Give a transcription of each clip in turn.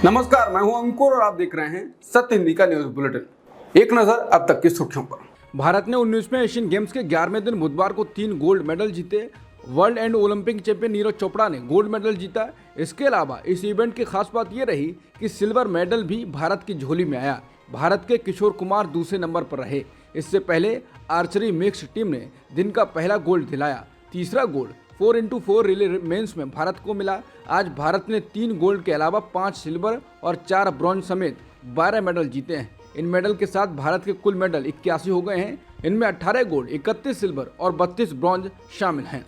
नमस्कार, मैं हूं अंकुर और आप देख रहे हैं सत्य हिंदी का न्यूज बुलेटिन। एक नजर अब तक की सुर्खियों पर। भारत ने 19वें एशियन गेम्स के 11वें दिन बुधवार को 3 गोल्ड मेडल जीते। World and Olympic champion Neeraj Chopra ने गोल्ड मेडल जीता। इसके अलावा इस इवेंट की खास बात यह रही कि सिल्वर मेडल भी भारत की झोली में आया। भारत के किशोर कुमार दूसरे नंबर पर रहे। इससे पहले आर्चरी मिक्स्ड टीम ने दिन का पहला गोल्ड दिलाया। तीसरा गोल्ड 4x4 रिले मेंस में भारत को मिला। आज भारत ने 3 गोल्ड के अलावा 5 सिल्वर और 4 ब्रॉन्ज समेत 12 मेडल जीते हैं। इन मेडल के साथ भारत के कुल मेडल 81 हो गए हैं। इनमें 18 गोल्ड, 31 सिल्वर और 32 ब्रॉन्ज शामिल हैं।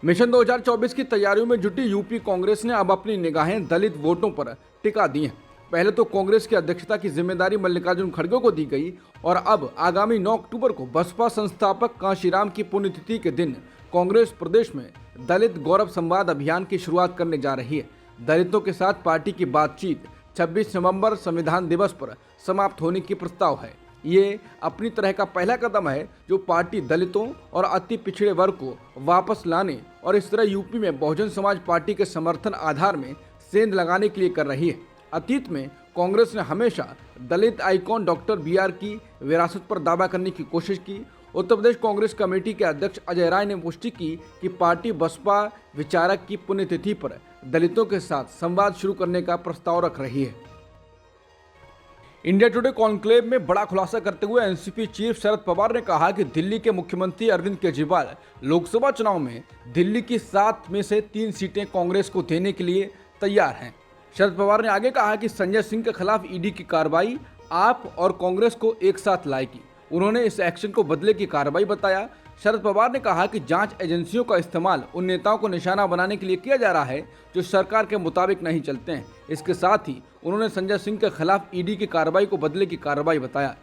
मिशन 2024 की तैयारियों में जुटी यूपी कांग्रेस ने अब अपनी निगाहें दलित वोटों पर टिका दी हैं। पहले तो कांग्रेस की अध्यक्षता की जिम्मेदारी मल्लिकार्जुन खड़गे को दी गई और अब आगामी 9 अक्टूबर को बसपा संस्थापक कांशीराम की पुण्यतिथि के दिन कांग्रेस प्रदेश में दलित गौरव संवाद अभियान की शुरुआत करने जा रही है। दलितों के साथ पार्टी की बातचीत 26 नवंबर संविधान दिवस पर समाप्त होने की प्रस्ताव है। ये अपनी तरह का पहला कदम है जो पार्टी दलितों और अति पिछड़े वर्ग को वापस लाने और इस तरह यूपी में बहुजन समाज पार्टी के समर्थन आधार में सेंध लगाने के लिए कर रही है। अतीत में कांग्रेस ने हमेशा दलित आइकॉन डॉक्टर BR की विरासत पर दावा करने की कोशिश की। उत्तर प्रदेश कांग्रेस कमेटी के अध्यक्ष अजय राय ने पुष्टि की कि पार्टी बसपा विचारक की पुण्यतिथि पर दलितों के साथ संवाद शुरू करने का प्रस्ताव रख रही है। इंडिया टुडे कॉन्क्लेव में बड़ा खुलासा करते हुए एनसीपी चीफ शरद पवार ने कहा कि दिल्ली के मुख्यमंत्री अरविंद केजरीवाल लोकसभा चुनाव में दिल्ली की 7 में से 3 सीटें कांग्रेस को देने के लिए तैयार हैं। शरद पवार ने आगे कहा कि संजय सिंह के खिलाफ ईडी की कार्रवाई आप और कांग्रेस को एक साथ लाएगी। उन्होंने इस एक्शन को बदले की कार्रवाई बताया। शरद पवार ने कहा कि जांच एजेंसियों का इस्तेमाल उन नेताओं को निशाना बनाने के लिए किया जा रहा है जो सरकार के मुताबिक नहीं चलते हैं। इसके साथ ही उन्होंने संजय सिंह के खिलाफ ईडी की कार्रवाई को बदले की कार्रवाई बताया।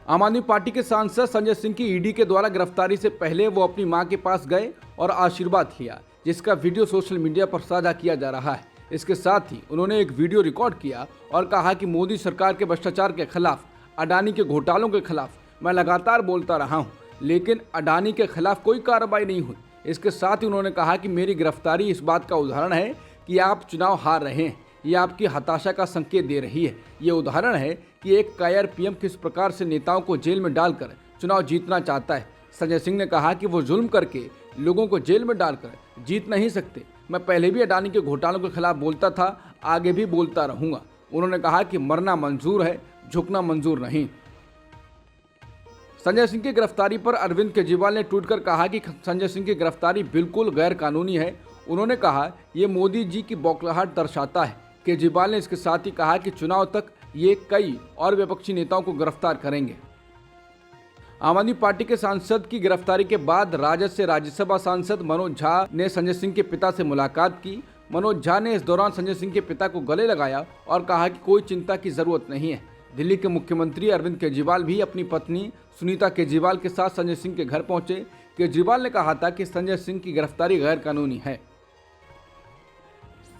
आम आदमी पार्टी के सांसद संजय सिंह की ईडी के द्वारा गिरफ्तारी से पहले वो अपनी मां के पास गए और आशीर्वाद लिया, जिसका वीडियो सोशल मीडिया पर साझा किया जा रहा है। इसके साथ ही उन्होंने एक वीडियो रिकॉर्ड किया और कहा कि मोदी सरकार के भ्रष्टाचार के खिलाफ, अडानी के घोटालों के खिलाफ मैं लगातार बोलता रहा हूं, लेकिन अडानी के खिलाफ कोई कार्रवाई नहीं हुई। इसके साथ ही उन्होंने कहा कि मेरी गिरफ्तारी इस बात का उदाहरण है कि आप चुनाव हार रहे हैं। ये आपकी हताशा का संकेत दे रही है। ये उदाहरण है कि एक कायर पीएम किस प्रकार से नेताओं को जेल में डालकर चुनाव जीतना चाहता है। संजय सिंह ने कहा कि वो जुल्म करके लोगों को जेल में डालकर जीत नहीं सकते। मैं पहले भी अडानी के घोटालों के खिलाफ बोलता था, आगे भी बोलता रहूंगा। उन्होंने कहा कि मरना मंजूर है, झुकना मंजूर नहीं। संजय सिंह की गिरफ्तारी पर अरविंद केजरीवाल ने ट्वीट कर कहा कि संजय सिंह की गिरफ्तारी बिल्कुल गैर कानूनी है। उन्होंने कहा ये मोदी जी की बौखलाहट दर्शाता है। केजरीवाल ने इसके साथ ही कहा कि चुनाव तक ये कई और विपक्षी नेताओं को गिरफ्तार करेंगे। आम आदमी पार्टी के सांसद की गिरफ्तारी के बाद राजद से राज्यसभा सांसद मनोज झा ने संजय सिंह के पिता से मुलाकात की। मनोज झा ने इस दौरान संजय सिंह के पिता को गले लगाया और कहा कि कोई चिंता की जरूरत नहीं है। दिल्ली के मुख्यमंत्री अरविंद केजरीवाल भी अपनी पत्नी सुनीता केजरीवाल के साथ संजय सिंह के घर पहुंचे। केजरीवाल ने कहा था कि संजय सिंह की गिरफ्तारी गैर कानूनी है।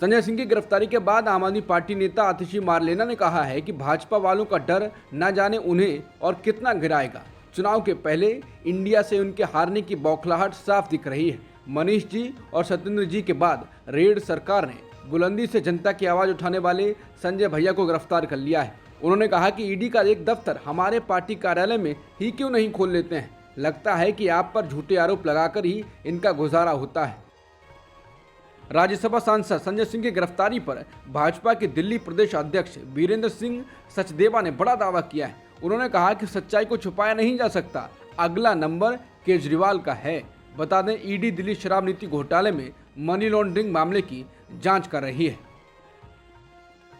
संजय सिंह की गिरफ्तारी के बाद आम आदमी पार्टी नेता आतिशी मारलेना ने कहा है कि भाजपा वालों का डर न जाने उन्हें और कितना गिराएगा। चुनाव के पहले इंडिया से उनके हारने की बौखलाहट साफ दिख रही है। मनीष जी और सत्येंद्र जी के बाद रेड सरकार ने बुलंदी से जनता की आवाज उठाने वाले संजय भैया को गिरफ्तार कर लिया है। उन्होंने कहा कि ईडी का एक दफ्तर हमारे पार्टी कार्यालय में ही क्यों नहीं खोल लेते हैं। लगता है कि आप पर झूठे आरोप लगाकर ही इनका गुजारा होता है। राज्यसभा सांसद संजय सिंह की गिरफ्तारी पर भाजपा के दिल्ली प्रदेश अध्यक्ष वीरेंद्र सिंह सचदेवा ने बड़ा दावा किया है। उन्होंने कहा कि सच्चाई को छुपाया नहीं जा सकता, अगला नंबर केजरीवाल का है। बता दें, ईडी दिल्ली शराब नीति घोटाले में मनी लॉन्ड्रिंग मामले की जांच कर रही है।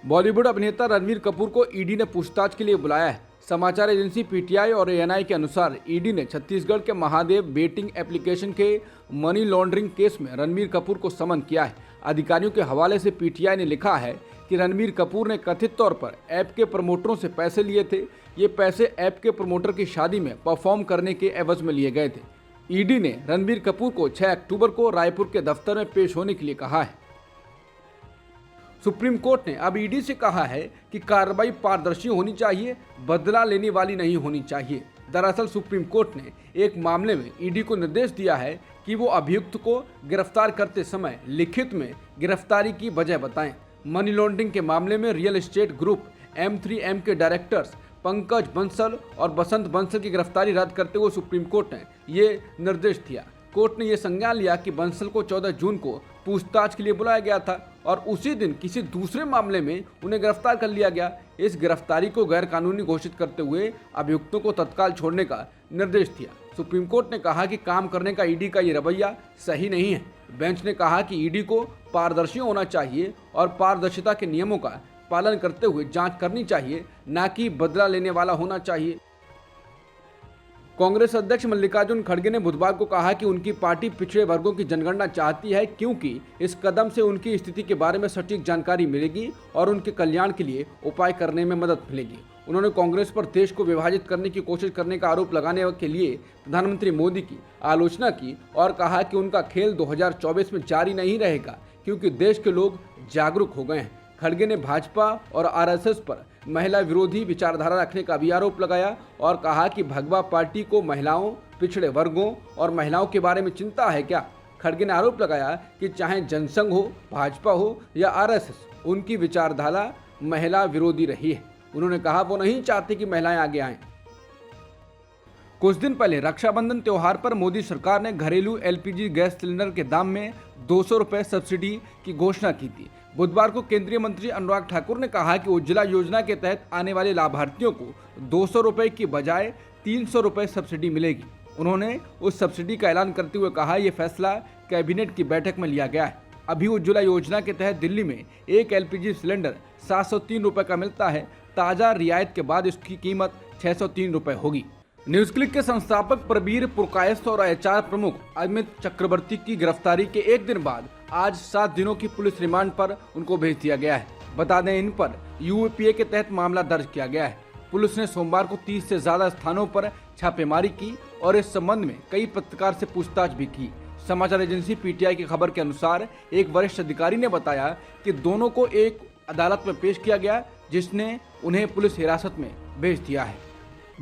बॉलीवुड अभिनेता रणबीर कपूर को ईडी ने पूछताछ के लिए बुलाया है। समाचार एजेंसी पीटीआई और एएनआई के अनुसार ईडी ने छत्तीसगढ़ के महादेव बेटिंग एप्लीकेशन के मनी लॉन्ड्रिंग केस में रणबीर कपूर को समन किया है। अधिकारियों के हवाले से पीटीआई ने लिखा है कि रणबीर कपूर ने कथित तौर पर ऐप के प्रमोटरों से पैसे लिए थे। ये पैसे ऐप के प्रमोटर की शादी में परफॉर्म करने के एवज में लिए गए थे। ईडी ने रणबीर कपूर को 6 अक्टूबर को रायपुर के दफ्तर में पेश होने के लिए कहा है। सुप्रीम कोर्ट ने अब ईडी से कहा है कि कार्रवाई पारदर्शी होनी चाहिए, बदला लेने वाली नहीं होनी चाहिए। दरअसल सुप्रीम कोर्ट ने एक मामले में ईडी को निर्देश दिया है कि वो अभियुक्त को गिरफ्तार करते समय लिखित में गिरफ्तारी की वजह बताएं। मनी लॉन्ड्रिंग के मामले में रियल एस्टेट ग्रुप M3M के डायरेक्टर्स पंकज बंसल और बसंत बंसल की गिरफ्तारी रद्द करते हुए सुप्रीम कोर्ट ने ये निर्देश दिया। कोर्ट ने यह संज्ञान लिया कि बंसल को 14 जून को पूछताछ के लिए बुलाया गया था और उसी दिन किसी दूसरे मामले में उन्हें गिरफ्तार कर लिया गया। इस गिरफ्तारी को गैर कानूनी घोषित करते हुए अभियुक्तों को तत्काल छोड़ने का निर्देश दिया। सुप्रीम कोर्ट ने कहा कि काम करने का ईडी का ये रवैया सही नहीं है। बेंच ने कहा कि ईडी को पारदर्शी होना चाहिए और पारदर्शिता के नियमों का पालन करते हुए जांच करनी चाहिए, न कि बदला लेने वाला होना चाहिए। कांग्रेस अध्यक्ष मल्लिकार्जुन खड़गे ने बुधवार को कहा कि उनकी पार्टी पिछड़े वर्गों की जनगणना चाहती है, क्योंकि इस कदम से उनकी स्थिति के बारे में सटीक जानकारी मिलेगी और उनके कल्याण के लिए उपाय करने में मदद मिलेगी। उन्होंने कांग्रेस पर देश को विभाजित करने की कोशिश करने का आरोप लगाने के लिए प्रधानमंत्री मोदी की आलोचना की और कहा कि उनका खेल 2024 में जारी नहीं रहेगा, क्योंकि देश के लोग जागरूक हो गए हैं। खड़गे ने भाजपा और आरएसएस पर महिला विरोधी विचारधारा रखने का भी आरोप लगाया और कहा कि भगवा पार्टी को महिलाओं, पिछड़े वर्गों और महिलाओं के बारे में चिंता है क्या। खड़गे ने आरोप लगाया कि चाहे जनसंघ हो, भाजपा हो या आरएसएस, उनकी विचारधारा महिला विरोधी रही है। उन्होंने कहा वो नहीं चाहते कि महिलाएं आगे आएं। कुछ दिन पहले रक्षाबंधन त्योहार पर मोदी सरकार ने घरेलू LPG गैस सिलेंडर के दाम में 200 रुपये सब्सिडी की घोषणा की थी। बुधवार को केंद्रीय मंत्री अनुराग ठाकुर ने कहा कि उज्ज्वला योजना के तहत आने वाले लाभार्थियों को 200 रुपये की बजाय 300 रुपये सब्सिडी मिलेगी। उन्होंने उस सब्सिडी का ऐलान करते हुए कहा यह फैसला कैबिनेट की बैठक में लिया गया है। अभी उज्ज्वला योजना के तहत दिल्ली में एक LPG सिलेंडर 703 रुपये का मिलता है। ताज़ा रियायत के बाद इसकी कीमत 603 रुपये होगी। न्यूज क्लिक के संस्थापक प्रबीर पुरकायस्थ और HR प्रमुख अमित चक्रवर्ती की गिरफ्तारी के एक दिन बाद आज 7 दिनों की पुलिस रिमांड पर उनको भेज दिया गया है। बता दें, इन पर UAPA के तहत मामला दर्ज किया गया है। पुलिस ने सोमवार को 30 से ज्यादा स्थानों पर छापेमारी की और इस संबंध में कई पत्रकार से पूछताछ भी की। समाचार एजेंसी PTI की खबर के अनुसार एक वरिष्ठ अधिकारी ने बताया कि दोनों को एक अदालत में पेश किया गया, जिसने उन्हें पुलिस हिरासत में भेज दिया है।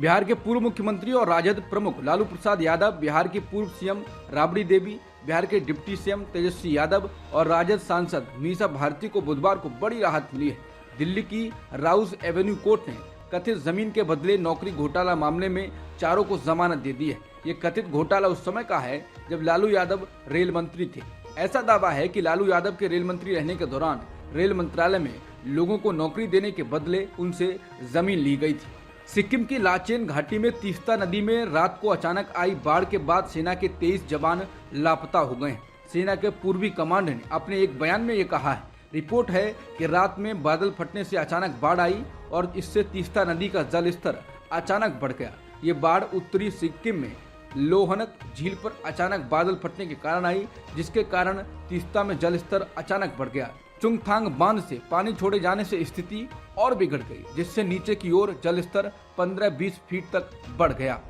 बिहार के पूर्व मुख्यमंत्री और राजद प्रमुख लालू प्रसाद यादव, बिहार की पूर्व CM राबड़ी देवी, बिहार के डिप्टी CM तेजस्वी यादव और राजद सांसद मीसा भारती को बुधवार को बड़ी राहत मिली है। दिल्ली की राउज एवेन्यू कोर्ट ने कथित जमीन के बदले नौकरी घोटाला मामले में चारों को जमानत दे दी है। ये कथित घोटाला उस समय का है जब लालू यादव रेल मंत्री थे। ऐसा दावा है कि लालू यादव के रेल मंत्री रहने के दौरान रेल मंत्रालय में लोगों को नौकरी देने के बदले उनसे जमीन ली गई थी। सिक्किम की लाचेन घाटी में तीस्ता नदी में रात को अचानक आई बाढ़ के बाद सेना के 23 जवान लापता हो गए हैं। सेना के पूर्वी कमांड ने अपने एक बयान में ये कहा है। रिपोर्ट है कि रात में बादल फटने से अचानक बाढ़ आई और इससे तीस्ता नदी का जल स्तर अचानक बढ़ गया। ये बाढ़ उत्तरी सिक्किम में लोहनक झील पर अचानक बादल फटने के कारण आई, जिसके कारण तीस्ता में जल स्तर अचानक बढ़ गया। चुंगथांग बांध से पानी छोड़े जाने से स्थिति और बिगड़ गई, जिससे नीचे की ओर जल स्तर 15-20 फीट तक बढ़ गया।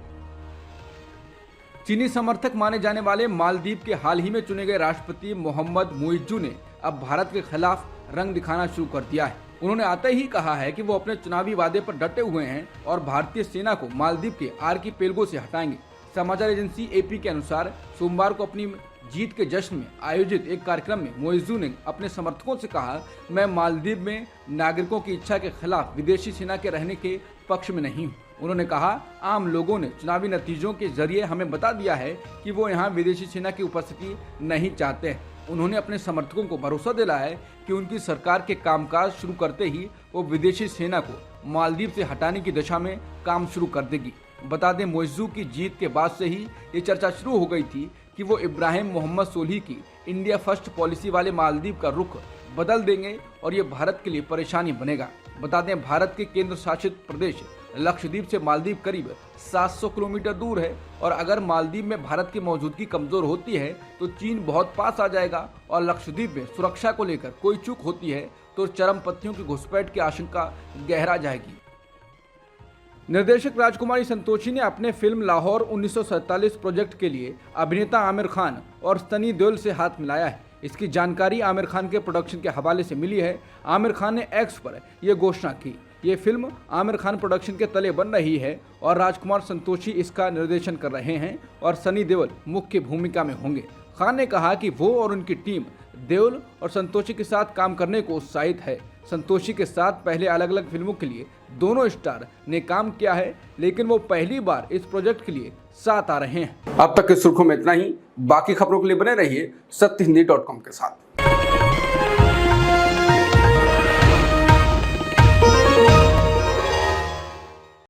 चीनी समर्थक माने जाने वाले मालदीव के हाल ही में चुने गए राष्ट्रपति मोहम्मद मुइज्जू ने अब भारत के खिलाफ रंग दिखाना शुरू कर दिया है। उन्होंने आते ही कहा है कि वो अपने चुनावी वादे पर डटे हुए हैं और भारतीय सेना को मालदीव के आर्कीपेलगो से हटाएंगे। समाचार एजेंसी AP के अनुसार सोमवार को अपनी जीत के जश्न में आयोजित एक कार्यक्रम में मुइज्जू ने अपने समर्थकों से कहा, मैं मालदीव में नागरिकों की इच्छा के खिलाफ विदेशी सेना के रहने के पक्ष में नहीं हूँ। उन्होंने कहा, आम लोगों ने चुनावी नतीजों के जरिए हमें बता दिया है कि वो यहाँ विदेशी सेना की उपस्थिति नहीं चाहते हैं। उन्होंने अपने समर्थकों को भरोसा दिलाया है कि उनकी सरकार के कामकाज शुरू करते ही वो विदेशी सेना को मालदीव से हटाने की दिशा में काम शुरू कर देगी। बता दें, मुइज्जू की जीत के बाद से ही ये चर्चा शुरू हो गई थी कि वो इब्राहिम मोहम्मद सोलिह की इंडिया फर्स्ट पॉलिसी वाले मालदीव का रुख बदल देंगे और ये भारत के लिए परेशानी बनेगा। बता दें, भारत के केंद्र शासित प्रदेश लक्षद्वीप से मालदीव करीब 700 किलोमीटर दूर है और अगर मालदीव में भारत की मौजूदगी कमजोर होती है तो चीन बहुत पास आ जाएगा और लक्षद्वीप में सुरक्षा को लेकर कोई चूक होती है तो चरमपंथियों की घुसपैठ की आशंका गहरा जाएगी। निर्देशक राजकुमारी संतोषी ने अपने फिल्म लाहौर 1947 प्रोजेक्ट के लिए अभिनेता आमिर खान और सनी देओल से हाथ मिलाया है। इसकी जानकारी आमिर खान के प्रोडक्शन के हवाले से मिली है। आमिर खान ने एक्स पर यह घोषणा की। ये फिल्म आमिर खान प्रोडक्शन के तले बन रही है और राजकुमार संतोषी इसका निर्देशन कर रहे हैं और सनी देओल मुख्य भूमिका में होंगे। खान ने कहा कि वो और उनकी टीम देओल और संतोषी के साथ काम करने को उत्साहित है। संतोषी के साथ पहले अलग अलग फिल्मों के लिए दोनों स्टार ने काम किया है, लेकिन वो पहली बार इस प्रोजेक्ट के लिए साथ आ रहे हैं। अब तक की सुर्खियों में इतना ही। बाकी खबरों के लिए बने रहिए सत्यहिंदी.com के साथ।